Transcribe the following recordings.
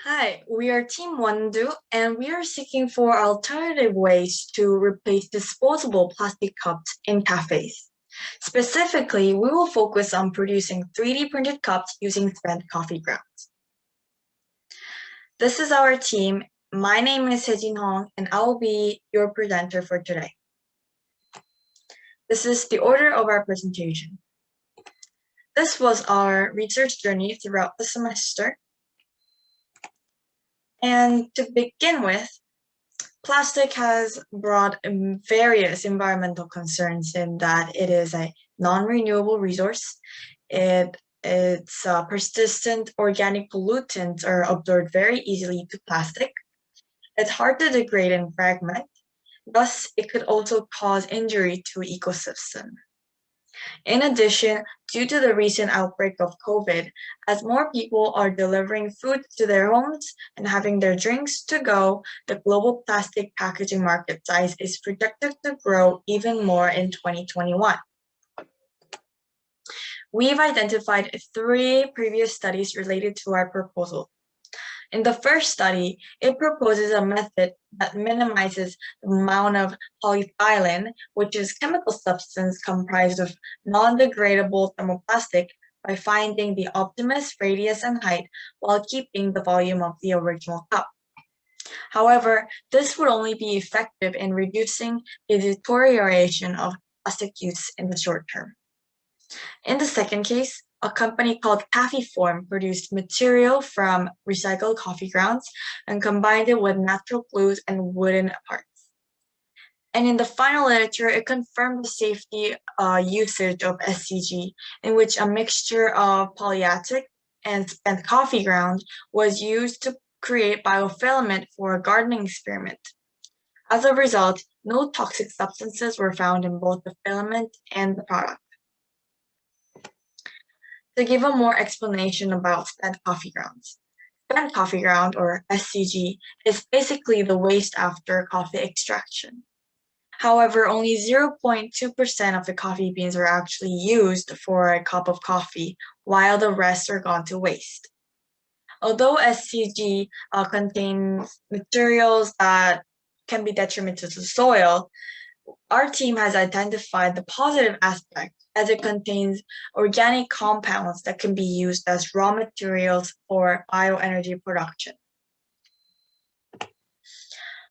Hi, we are Team Wondu, and we are seeking for alternative ways to replace disposable plastic cups in cafes. Specifically, we will focus on producing 3D printed cups using spent coffee grounds. This is our team. My name is Sejin Hong, and I will be your presenter for today. This is the order of our presentation. This was our research journey throughout the semester. And to begin with, plastic has brought various environmental concerns in that it is a non-renewable resource. Its persistent organic pollutants are absorbed very easily to plastic. It's hard to degrade and fragment. Thus, it could also cause injury to ecosystem. In addition, due to the recent outbreak of COVID, as more people are delivering food to their homes and having their drinks to go, the global plastic packaging market size is projected to grow even more in 2021. We've identified 3 previous studies related to our proposal. In the first study, it proposes a method that minimizes the amount of polyethylene, which is chemical substance comprised of non-degradable thermoplastic, by finding the optimal radius and height while keeping the volume of the original cup. However, this would only be effective in reducing the deterioration of plastic use in the short term. In the second case, a company called Form produced material from recycled coffee grounds and combined it with natural glues and wooden parts. And in the final literature, it confirmed the safety usage of SCG, in which a mixture of polyatic and spent coffee ground was used to create biofilament for a gardening experiment. As a result, no toxic substances were found in both the filament and the product. To give a more explanation about spent coffee grounds. Spent coffee ground, or SCG, is basically the waste after coffee extraction. However, only 0.2% of the coffee beans are actually used for a cup of coffee, while the rest are gone to waste. Although SCG contains materials that can be detrimental to the soil, our team has identified the positive aspect, as it contains organic compounds that can be used as raw materials for bioenergy production.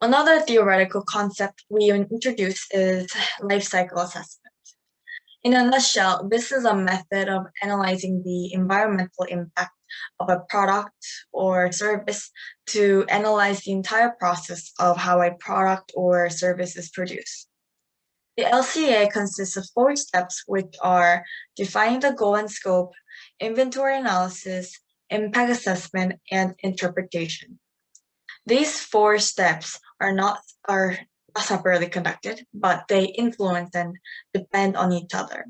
Another theoretical concept we introduce is life cycle assessment. In a nutshell, this is a method of analyzing the environmental impact of a product or service to analyze the entire process of how a product or service is produced. The LCA consists of 4 steps, which are defining the goal and scope, inventory analysis, impact assessment, and interpretation. These 4 steps are not separately conducted, but they influence and depend on each other.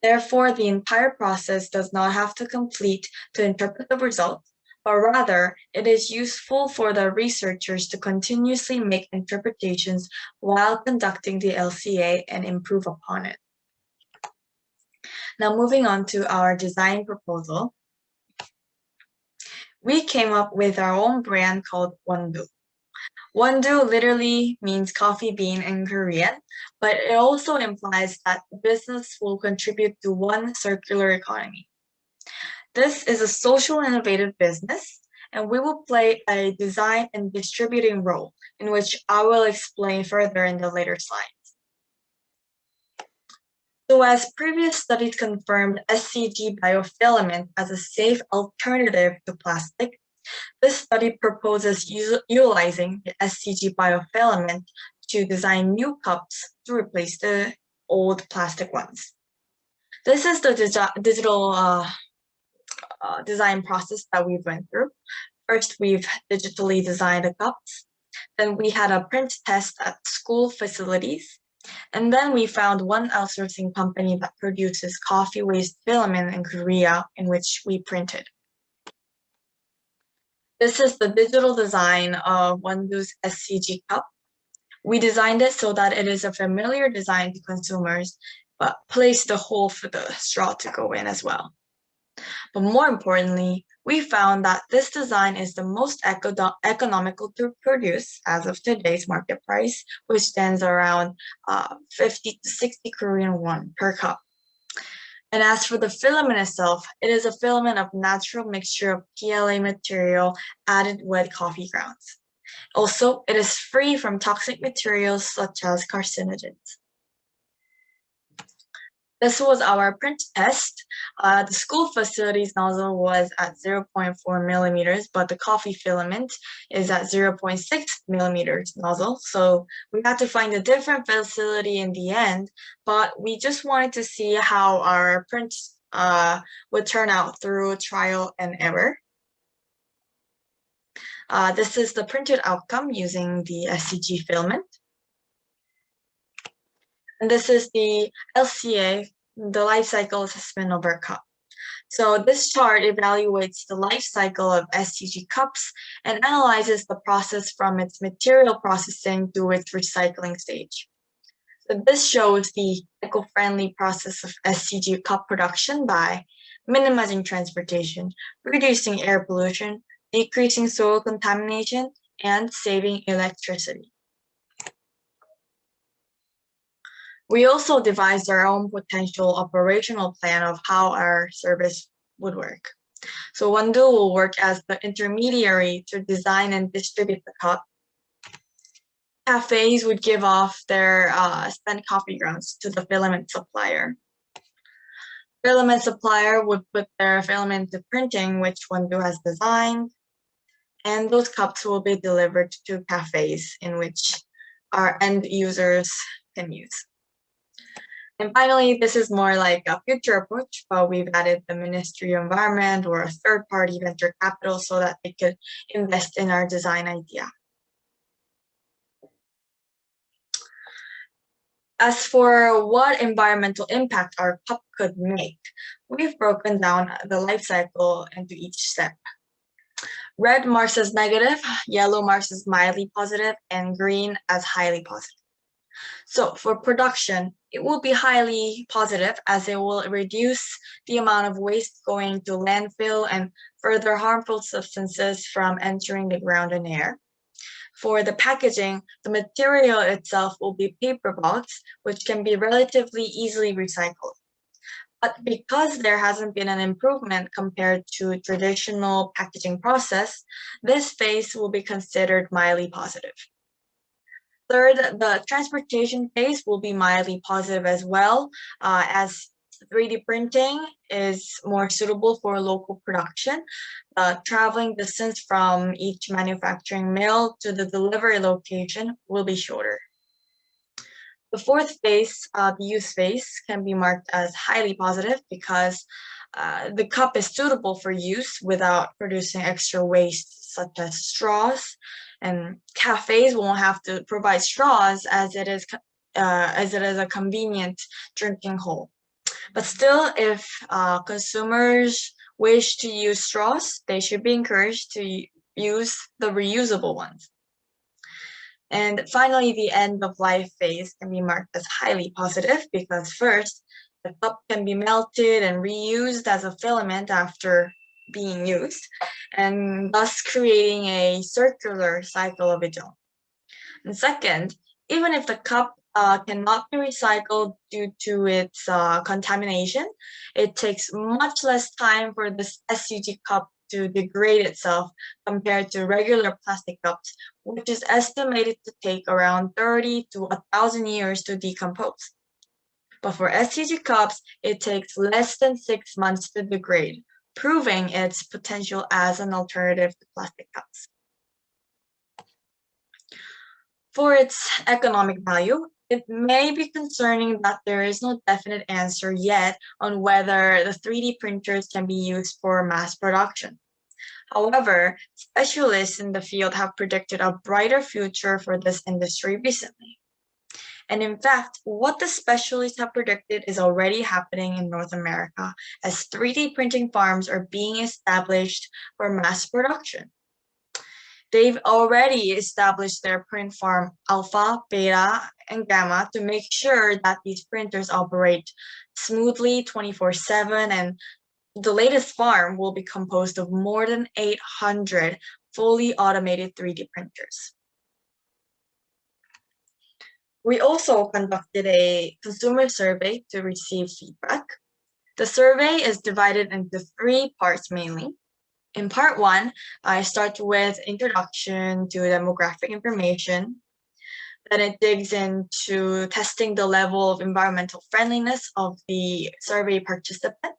Therefore, the entire process does not have to complete to interpret the result, but rather it is useful for the researchers to continuously make interpretations while conducting the LCA and improve upon it. Now, moving on to our design proposal. We came up with our own brand called Wondu. Wondu literally means coffee bean in Korean, but it also implies that the business will contribute to one circular economy. This is a social innovative business, and we will play a design and distributing role, in which I will explain further in the later slides. So as previous studies confirmed SCG biofilament as a safe alternative to plastic, this study proposes utilizing the SCG biofilament to design new cups to replace the old plastic ones. This is the digital design process that we went through. First, we've digitally designed the cups. Then we had a print test at school facilities. And then we found one outsourcing company that produces coffee waste filament in Korea, in which we printed. This is the digital design of Wondu's SCG cup. We designed it so that it is a familiar design to consumers, but placed the hole for the straw to go in as well. But more importantly, We found that this design is the most economical to produce as of today's market price, which stands around 50 to 60 Korean won per cup. And as for the filament itself, it is a filament of natural mixture of PLA material added with coffee grounds. Also, it is free from toxic materials such as carcinogens. This was our print test. The school facilities nozzle was at 0.4 millimeters, but the coffee filament is at 0.6 millimeters nozzle. So we had to find a different facility in the end, but we just wanted to see how our print would turn out through trial and error. This is the printed outcome using the SCG filament. And this is the LCA, the life cycle assessment of our cup. So this chart evaluates the life cycle of SCG cups and analyzes the process from its material processing to its recycling stage. So this shows the eco-friendly process of SCG cup production by minimizing transportation, reducing air pollution, decreasing soil contamination, and saving electricity. We also devised our own potential operational plan of how our service would work. So Wondu will work as the intermediary to design and distribute the cup. Cafes would give off their spent coffee grounds to the filament supplier. Filament supplier would put their filament to printing, which Wondu has designed, and those cups will be delivered to cafes in which our end users can use. And finally, this is more like a future approach, but we've added the Ministry of Environment or a third-party venture capital so that they could invest in our design idea. As for what environmental impact our cup could make, we've broken down the life cycle into each step. Red marks as negative, yellow marks as mildly positive, and green as highly positive. So for production, it will be highly positive as it will reduce the amount of waste going to landfill and further harmful substances from entering the ground and air. For the packaging, the material itself will be paper box, which can be relatively easily recycled. But because there hasn't been an improvement compared to traditional packaging process, this phase will be considered mildly positive. Third, the transportation phase will be mildly positive as well, as 3D printing is more suitable for local production. Traveling distance from each manufacturing mill to the delivery location will be shorter. The fourth phase, the use phase, can be marked as highly positive because the cup is suitable for use without producing extra waste such as straws, and cafes won't have to provide straws as it is a convenient drinking hole. But still, if consumers wish to use straws, they should be encouraged to use the reusable ones. And finally, the end of life phase can be marked as highly positive because first, the cup can be melted and reused as a filament after being used, and thus creating a circular cycle of its own. And second, even if the cup cannot be recycled due to its contamination, it takes much less time for this SCG cup to degrade itself compared to regular plastic cups, which is estimated to take around 30 to 1,000 years to decompose. But for SCG cups, it takes less than 6 months to degrade, proving its potential as an alternative to plastic cups. For its economic value, it may be concerning that there is no definite answer yet on whether the 3D printers can be used for mass production. However, specialists in the field have predicted a brighter future for this industry recently. And in fact, what the specialists have predicted is already happening in North America as 3D printing farms are being established for mass production. They've already established their print farm Alpha, Beta, and Gamma to make sure that these printers operate smoothly 24/7 and the latest farm will be composed of more than 800 fully automated 3D printers. We also conducted a consumer survey to receive feedback. The survey is divided into 3 parts mainly. In part 1, I start with introduction to demographic information. Then it digs into testing the level of environmental friendliness of the survey participant.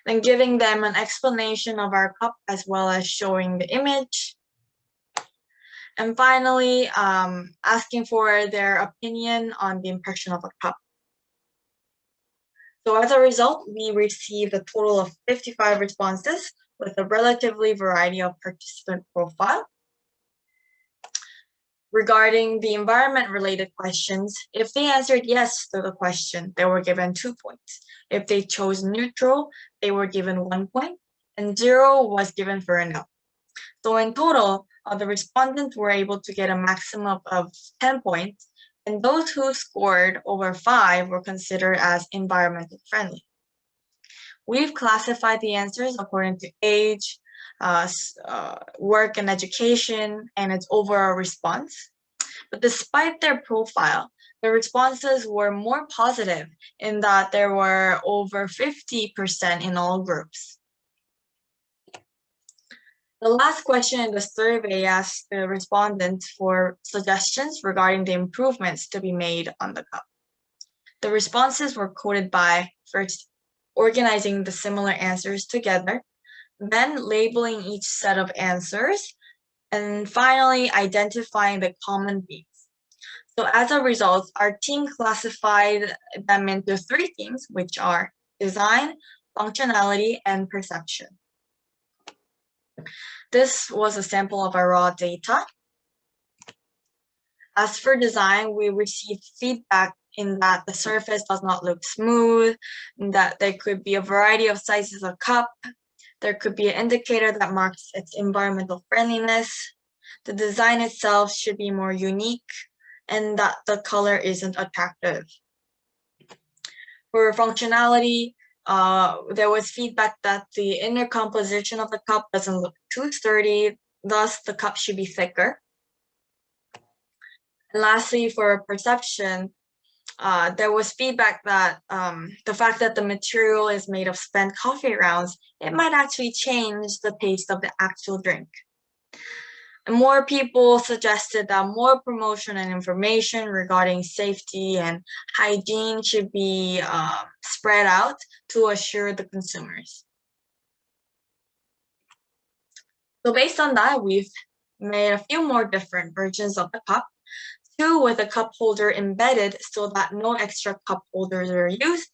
Then giving them an explanation of our cup as well as showing the image. And finally, asking for their opinion on the impression of a cup. So as a result, we received a total of 55 responses with a relatively variety of participant profile. Regarding the environment-related questions, if they answered yes to the question, they were given 2 points. If they chose neutral, they were given 1 point, and 0 was given for a no. So in total, the respondents were able to get a maximum of 10 points, and those who scored over 5 were considered as environmentally friendly. We've classified the answers according to age, work and education, and its overall response. But despite their profile, the responses were more positive in that there were over 50% in all groups. The last question in the survey asked the respondents for suggestions regarding the improvements to be made on the cup. The responses were coded by first organizing the similar answers together, then labeling each set of answers, and finally identifying the common themes. So as a result, our team classified them into 3 themes, which are design, functionality, and perception. This was a sample of our raw data. As for design, we received feedback in that the surface does not look smooth, that there could be a variety of sizes of cup, there could be an indicator that marks its environmental friendliness, the design itself should be more unique, and that the color isn't attractive. For functionality, there was feedback that the inner composition of the cup doesn't look too sturdy, thus the cup should be thicker. And lastly, for perception, there was feedback that the fact that the material is made of spent coffee grounds, it might actually change the taste of the actual drink. And more people suggested that more promotion and information regarding safety and hygiene should be spread out to assure the consumers. So based on that, we've made a few more different versions of the cup, 2 with a cup holder embedded so that no extra cup holders are used,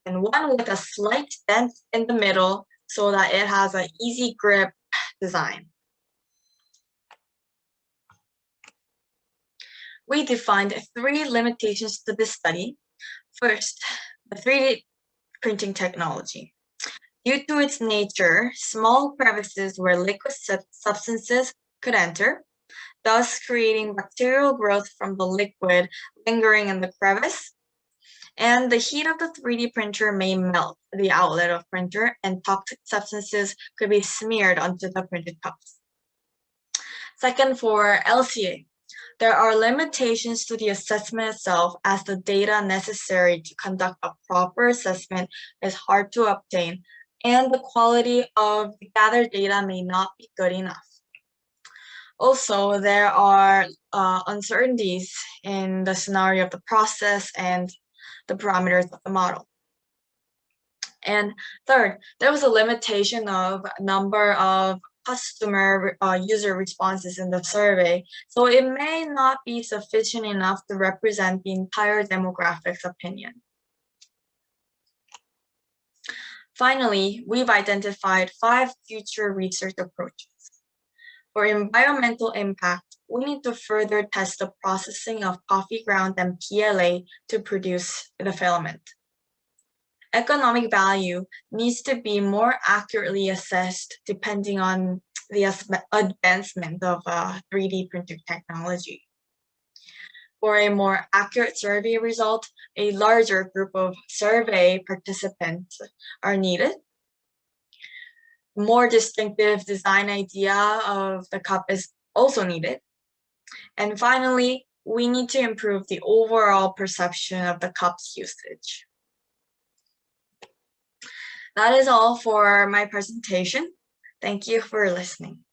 and 1 with a slight dent in the middle so that it has an easy grip design. We defined 3 limitations to this study. First, the 3D printing technology. Due to its nature, small crevices where liquid substances could enter, thus creating bacterial growth from the liquid lingering in the crevice. And the heat of the 3D printer may melt the outlet of printer, and toxic substances could be smeared onto the printed cups. Second, for LCA. There are limitations to the assessment itself, as the data necessary to conduct a proper assessment is hard to obtain, and the quality of the gathered data may not be good enough. Also, there are uncertainties in the scenario of the process and the parameters of the model. And third, there was a limitation of number of customer user responses in the survey, so it may not be sufficient enough to represent the entire demographics opinion. Finally, we've identified 5 future research approaches. For environmental impact, we need to further test the processing of coffee ground and PLA to produce the filament. Economic value needs to be more accurately assessed depending on the advancement of 3D printing technology. For a more accurate survey result, a larger group of survey participants are needed. More distinctive design idea of the cup is also needed. And finally, we need to improve the overall perception of the cup's usage. That is all for my presentation. Thank you for listening.